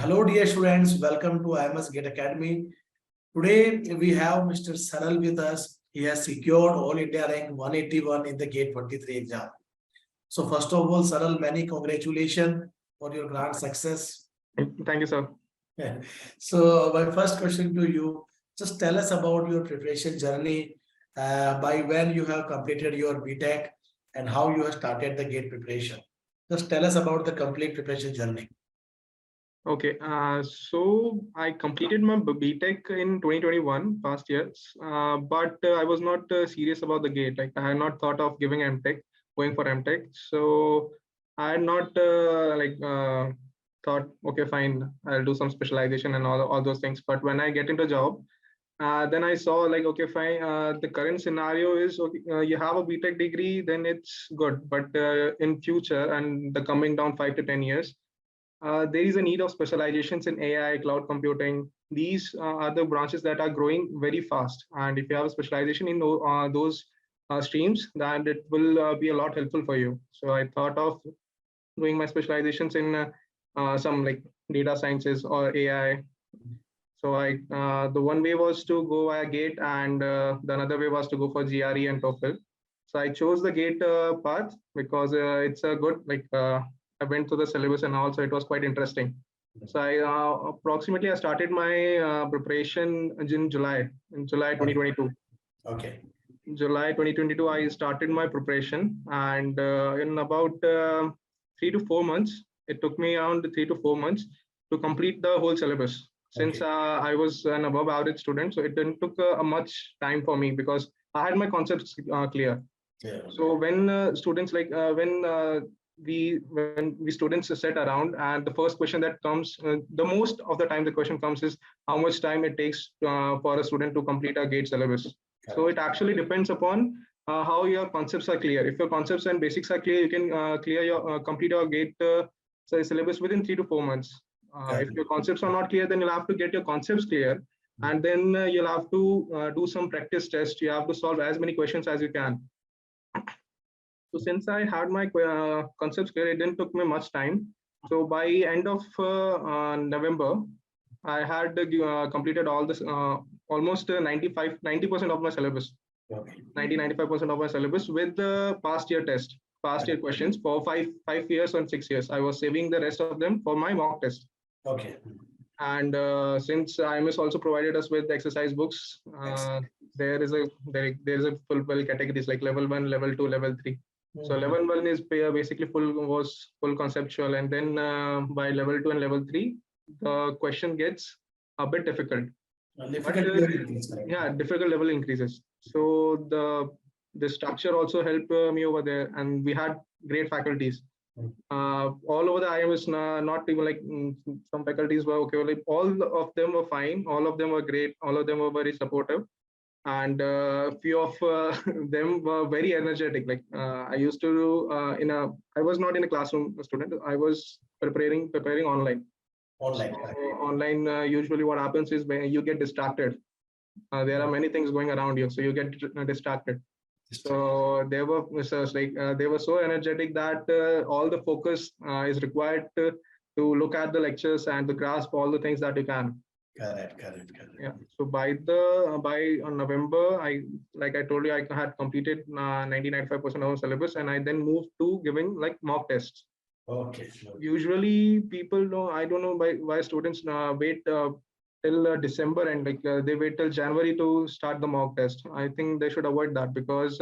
Hello, dear students. Welcome to IMS Gate Academy. Today we have Mr. Saral with us. He has secured All India rank 181 in the Gate 23 exam. So first of all, Saral, many congratulations for your grand success. Thank you, sir. Yeah. So my first question to you, just tell us about your preparation journey, by when you have completed your BTech and how you have started the GATE preparation. Just tell us about the complete preparation journey. Okay, so I completed my BTech in 2021, past years, but I was not serious about the GATE. Like I had not thought of giving MTech, going for MTech. So I had not thought, okay, fine, I'll do some specialization and all those things. But when I get into job, then I saw like, okay, fine, the current scenario is, okay, you have a BTech degree, then it's good. But in future and the coming down 5 to 10 years, there is a need of specializations in AI, cloud computing. These are the branches that are growing very fast. And if you have a specialization in those streams, then it will be a lot helpful for you. So I thought of doing my specializations in some like data sciences or AI. So the one way was to go via GATE, and the another way was to go for GRE and TOEFL. So I chose the GATE path because it's a good I went through the syllabus and also it was quite interesting. So I started my preparation in July 2022. Okay. July 2022, I started my preparation, and in about 3 to 4 months, it took me around 3 to 4 months to complete the whole syllabus. Since I was an above average student, so it didn't took much time for me because I had my concepts clear. Yeah. So when students when we students sit around, and the first question that comes, the most of the time the question comes is how much time it takes for a student to complete a GATE syllabus. So it actually depends upon how your concepts are clear. If your concepts and basics are clear, you can complete your GATE syllabus within 3 to 4 months. If your concepts are not clear, then you'll have to get your concepts clear, and then you'll have to do some practice tests. You have to solve as many questions as you can. So since I had my concepts clear, it didn't took me much time. So by end of November, I had completed all this, almost 90% of my syllabus. 95% of my syllabus with the past year test, past year questions for 5 years and 6 years. I was saving the rest of them for my mock test. Okay. And since IMS also provided us with exercise books, there is a full categories like level 1, level 2, level 3. So level 1 is basically full conceptual, and then by level 2 and level 3, the question gets a bit difficult. Difficult level increases. So the structure also helped me over there, and we had great faculties. All over the IMS, not even like some faculties were okay, like all of them were fine, all of them were great, all of them were very supportive, and few of them were very energetic. Like I used to do I was not in a classroom student, I was preparing online. Online, usually what happens is when you get distracted, there are many things going around you, so you get distracted. So they were they were so energetic that all the focus is required to look at the lectures and to grasp all the things that you can. Correct. Yeah. So by November, I told you, I had completed 95% of the syllabus, and I then moved to giving like mock tests. Okay. Usually people know, I don't know why students wait till December, and they wait till January to start the mock test. I think they should avoid that, because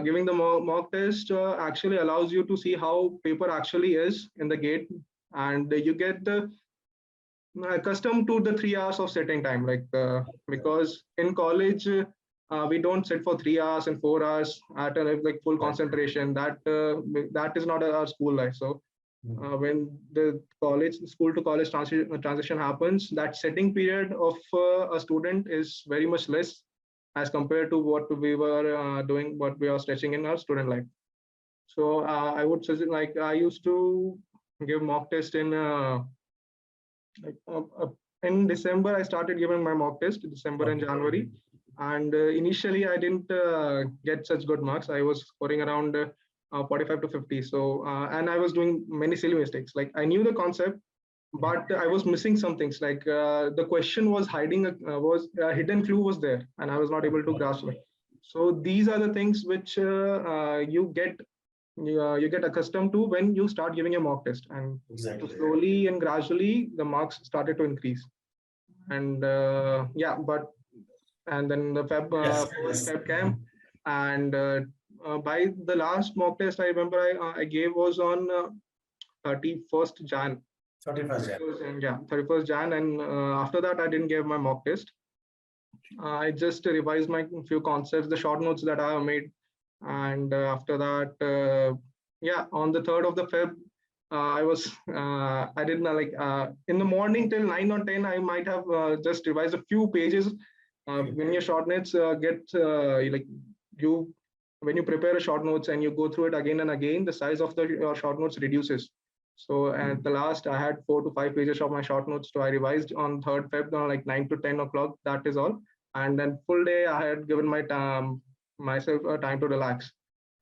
giving the mock test actually allows you to see how paper actually is in the GATE, and you get the accustomed to the 3 hours of sitting time, because in college we don't sit for 3 hours and 4 hours at a full concentration. That is not our school life. So when the school to college transition happens, that sitting period of a student is very much less as compared to what we were doing, what we are stretching in our student life. So I would suggest, I used to give mock test in in December. I started giving my mock test in December and January, and initially I didn't get such good marks. I was scoring around 45 to 50. So and I was doing many silly mistakes. Like I knew the concept, but I was missing some things. Like the question was hiding, was a hidden clue was there, and I was not able to grasp it. So these are the things which you get accustomed to when you start giving a mock test, and Exactly. slowly and gradually the marks started to increase. And yeah, but and then the Yes, first yes. Feb came, and by the last mock test I remember I gave was on 31st Jan. 31st Jan. Yeah, 31st Jan, and after that I didn't give my mock test. I just revised my few concepts, the short notes that I have made, and after that, yeah, on the 3rd of the Feb, I didn't like in the morning till 9 or 10, I might have just revised a few pages. When your short notes get like you, when you prepare a short notes and you go through it again and again, the size of your short notes reduces. So at the last, I had 4 to 5 pages of my short notes. So I revised on 3rd Feb, like 9 to 10 o'clock. That is all. And then full day, I had given my myself time to relax.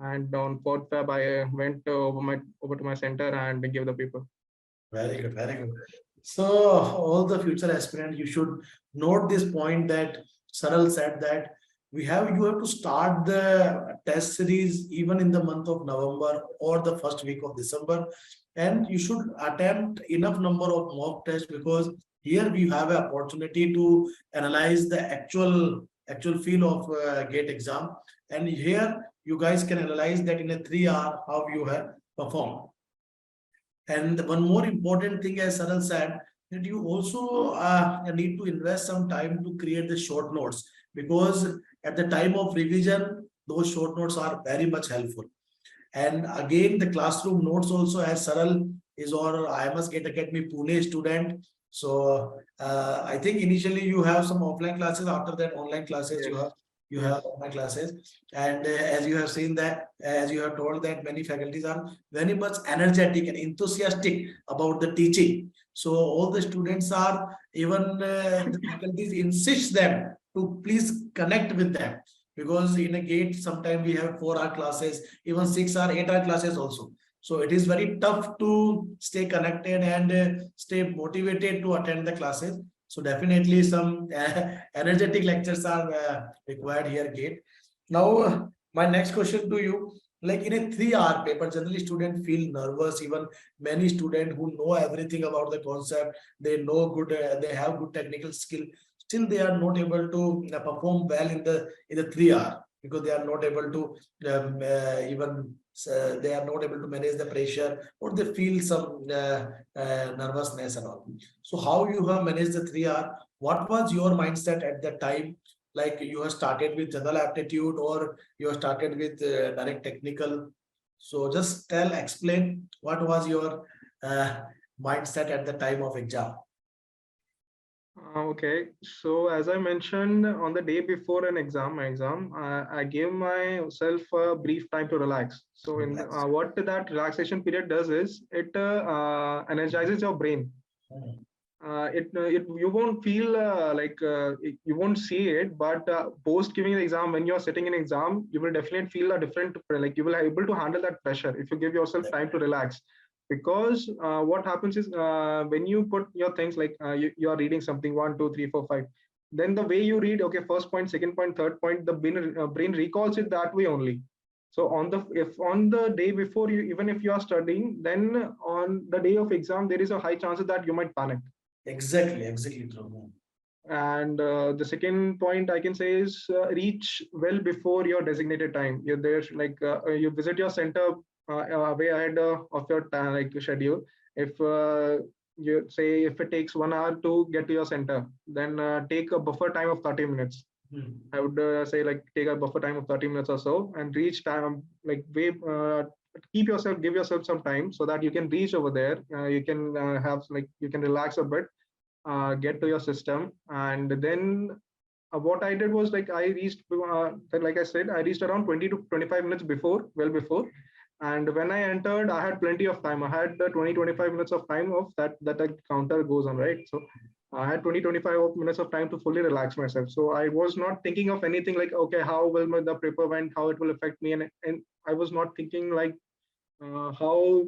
And on 4th Feb, I went over to my center and gave the paper. Very good, very good. So all the future aspirants, you should note this point that Saral said that you have to start the test series even in the month of November or the first week of December, and you should attempt enough number of mock tests, because here we have an opportunity to analyze the actual feel of GATE exam, and here you guys can analyze that in a 3 hour how you have performed. And one more important thing, as Saral said, that you also need to invest some time to create the short notes, because at the time of revision, those short notes are very much helpful. And again, the classroom notes also, as Saral is our IMS GATE Academy Pune student. So I think initially you have some offline classes, after that online classes. Yes. You have online classes, and as you have seen that, as you have told, that many faculties are very much energetic and enthusiastic about the teaching. So all the students are, even the faculties insist them to please connect with them, because in a GATE sometimes we have 4 hour classes, even 6 or 8 hour classes also. So it is very tough to stay connected and stay motivated to attend the classes. So definitely some energetic lectures are required here, GATE. Now, my next question to you, like in a 3 hour paper, generally students feel nervous. Even many students who know everything about the concept, they know good, they have good technical skill, still they are not able to perform well in the 3 hour, because they are not able to even they are not able to manage the pressure, or they feel some nervousness and all. So how you have managed the 3 hour? What was your mindset at that time? Like you have started with general aptitude, or you have started with direct technical? So just explain what was your mindset at the time of exam. Okay, so as I mentioned, on the day before an exam, I gave myself a brief time to relax. So in what that relaxation period does is it energizes your brain. You won't feel you won't see it, but post giving the exam, when you're sitting in exam, you will definitely feel a different, like you will be able to handle that pressure if you give yourself time to relax. Because what happens is when you put your things like you are reading something 1, 2, 3, 4, 5, then the way you read, okay, first point, second point, third point, the brain recalls it that way only. So if on the day before, you even if you are studying, then on the day of exam there is a high chances that you might panic. Exactly true. And the second point I can say is reach well before your designated time. You're there, like you visit your center way ahead of your schedule. If you say if it takes 1 hour to get to your center, then take a buffer time of 30 minutes. I would say like take a buffer time of 30 minutes or so, and reach time like give yourself some time so that you can reach over there. You can have you can relax a bit, get to your system, and then what I did was like I reached like I said, I reached around 20 to 25 minutes before, well before. And when I entered, I had plenty of time. I had the 20-25 minutes of time of that counter goes on, right? So I had 20-25 minutes of time to fully relax myself. So I was not thinking of anything like, okay, how will the paper went, how it will affect me, and I was not thinking like how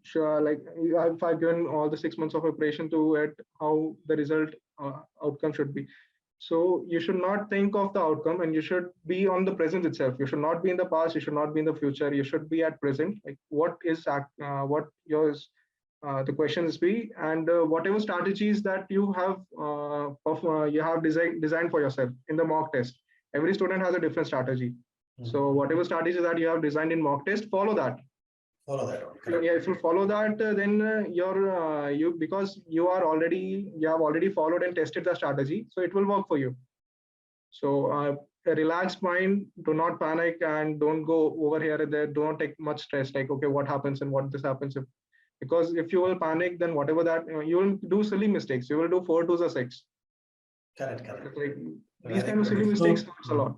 sure, like if I've given all the 6 months of preparation to it, how the result outcome should be. So you should not think of the outcome, and you should be on the present itself. You should not be in the past. You should not be in the future. You should be at present. Like what yours the questions be, and whatever strategies that you have designed for yourself in the mock test. Every student has a different strategy. So whatever strategies that you have designed in mock test, follow that. Follow that. Yeah, if you follow that, then you because you have already followed and tested the strategy, so it will work for you. So a relaxed mind, do not panic, and don't go over here and there. Do not take much stress. Like, okay, what happens and what this happens if, because if you will panic, then whatever that you will do silly mistakes. You will do 4 2s or 6. Correct. Like these kind of silly mistakes hurts a lot.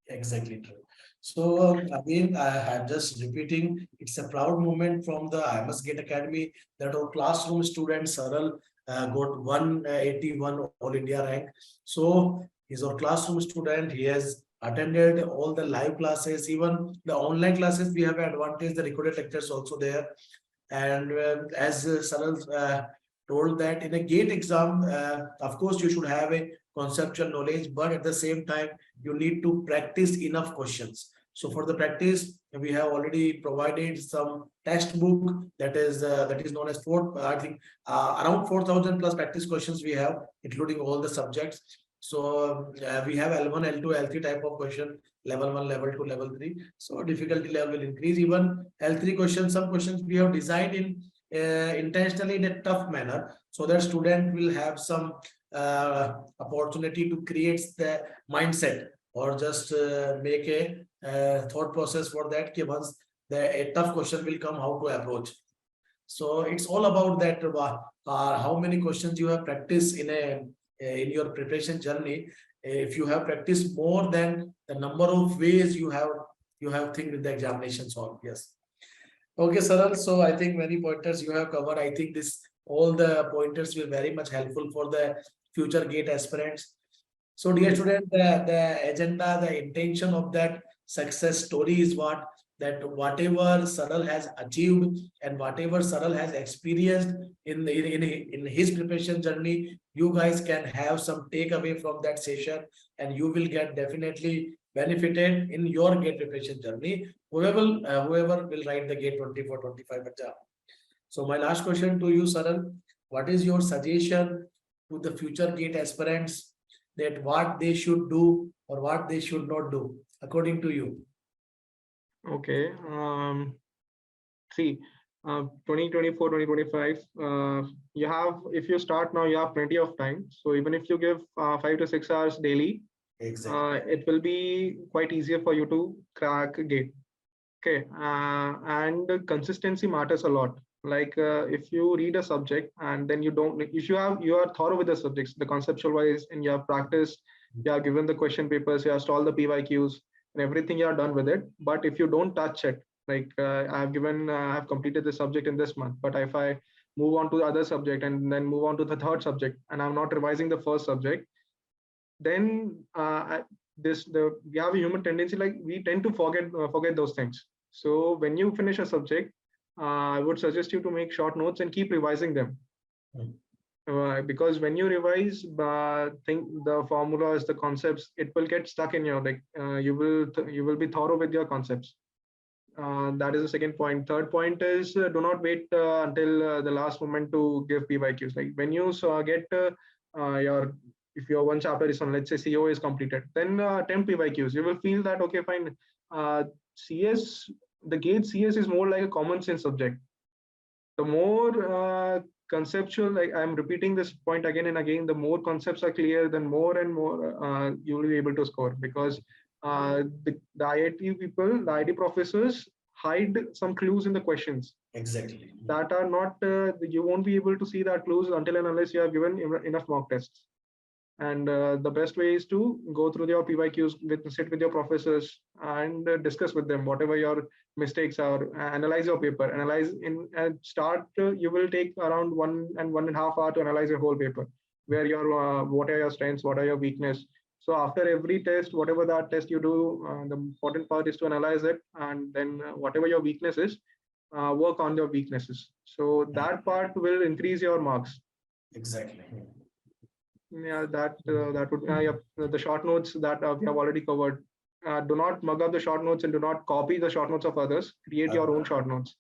Exactly true. So again, I'm just repeating, it's a proud moment from the IMS Gate Academy that our classroom student Saral got 181 All India rank. So he's our classroom student. He has attended all the live classes, even the online classes. We have advantage, the recorded lectures also there. And as Saral told that in a GATE exam, of course, you should have a conceptual knowledge, but at the same time, you need to practice enough questions. So for the practice, we have already provided some textbook that is known as I think around 4,000 plus practice questions we have, including all the subjects. So we have L1, L2, L3 type of question, level 1, level 2, level 3. So difficulty level will increase. Even L3 questions, some questions we have designed in intentionally in a tough manner, so that student will have some opportunity to create the mindset, or just make a thought process for that. Once a tough question will come, how to approach. So it's all about that. How many questions you have practiced in your preparation journey. If you have practiced more than the number of ways you have think with the examination solved. Yes. Okay, Saral. So I think many pointers you have covered. I think all the pointers will very much helpful for the future GATE aspirants. So dear student, the agenda, the intention of that success story is that whatever Saral has achieved and whatever Saral has experienced in his preparation journey, you guys can have some takeaway from that session, and you will get definitely benefited in your GATE preparation journey. Whoever will write the GATE 24-25 exam. So my last question to you, Saral, what is your suggestion to the future GATE aspirants, that what they should do or what they should not do according to you? Okay. See, 2024, 2025, you have, if you start now, you have plenty of time. So even if you give 5 to 6 hours daily, Exactly. it will be quite easier for you to crack GATE. Okay. And consistency matters a lot. Like if you read a subject and then you are thorough with the subjects, the conceptual wise, and you have practiced, you have given the question papers, you have solved the PYQs and everything, you are done with it. But if you don't touch it, like I have completed the subject in this month, but if I move on to the other subject and then move on to the third subject, and I'm not revising the first subject, then we have a human tendency, like we tend to forget those things. So when you finish a subject, I would suggest you to make short notes and keep revising them. Because when you revise, think the formulas, the concepts, it will get stuck in your, like you will be thorough with your concepts. That is the second point. Third point is do not wait until the last moment to give PYQs. Like when you get if your one chapter is on, let's say CO is completed, then attempt PYQs. You will feel that, okay, fine. CS, the GATE CS is more like a common sense subject. The more conceptual, like I'm repeating this point again and again, the more concepts are clear, then more and more you will be able to score, because the IIT people, the IIT professors hide some clues in the questions. Exactly. That are not, you won't be able to see that clues until and unless you have given enough mock tests. And the best way is to go through your PYQs, sit with your professors and discuss with them whatever your mistakes are. Analyze your paper. Analyze in start. You will take around 1.5 hours to analyze your whole paper. Where your what are your strengths, what are your weakness. So after every test, whatever that test you do, the important part is to analyze it, and then whatever your weakness is, work on your weaknesses. So that part will increase your marks. Exactly. Yeah, that would the short notes that we have already covered. Do not mug up the short notes and do not copy the short notes of others. Create your own short notes.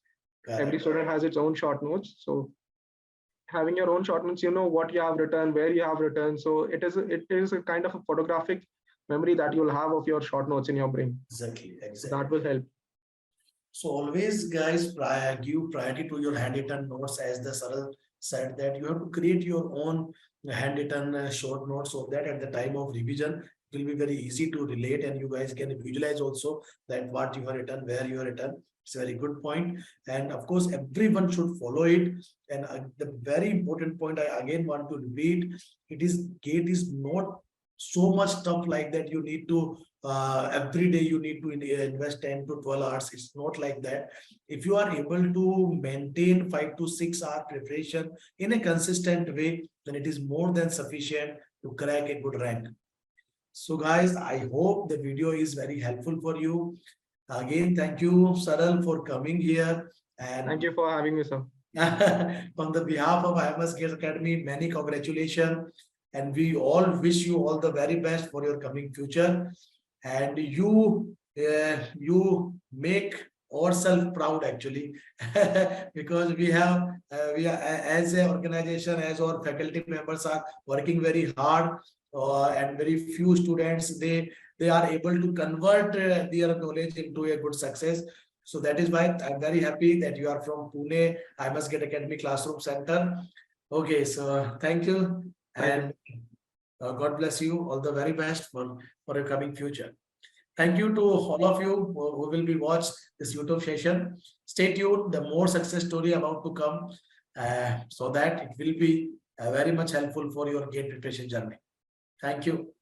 Every Correct. student has its own short notes. So having your own short notes, you know what you have written, where you have written. So it is a kind of a photographic memory that you'll have of your short notes in your brain. Exactly. So Exactly. that will help. So always, guys, give priority to your handwritten notes, as the Saral said that you have to create your own handwritten short notes, so that at the time of revision it will be very easy to relate, and you guys can visualize also that what you have written, where you have written. It's a very good point, and of course everyone should follow it. And the very important point I again want to repeat: it is GATE is not so much stuff like that. You need to every day you need to invest 10 to 12 hours. It's not like that. If you are able to maintain 5 to 6 hour preparation in a consistent way, then it is more than sufficient to crack a good rank. So guys, I hope the video is very helpful for you. Again, thank you, Saral, for coming here. And Thank you for having me, sir. on the behalf of IMS Academy, many congratulations. And we all wish you all the very best for your coming future. And you make ourselves proud actually, because we are as an organization, as our faculty members are working very hard, and very few students they are able to convert their knowledge into a good success. So that is why I'm very happy that you are from Pune IMS Academy Classroom Center. Okay, so thank you, and God bless you. All the very best for your coming future. Thank you to all of you who will be watched this YouTube session. Stay tuned. The more success story about to come, so that it will be very much helpful for your GATE preparation journey. Thank you.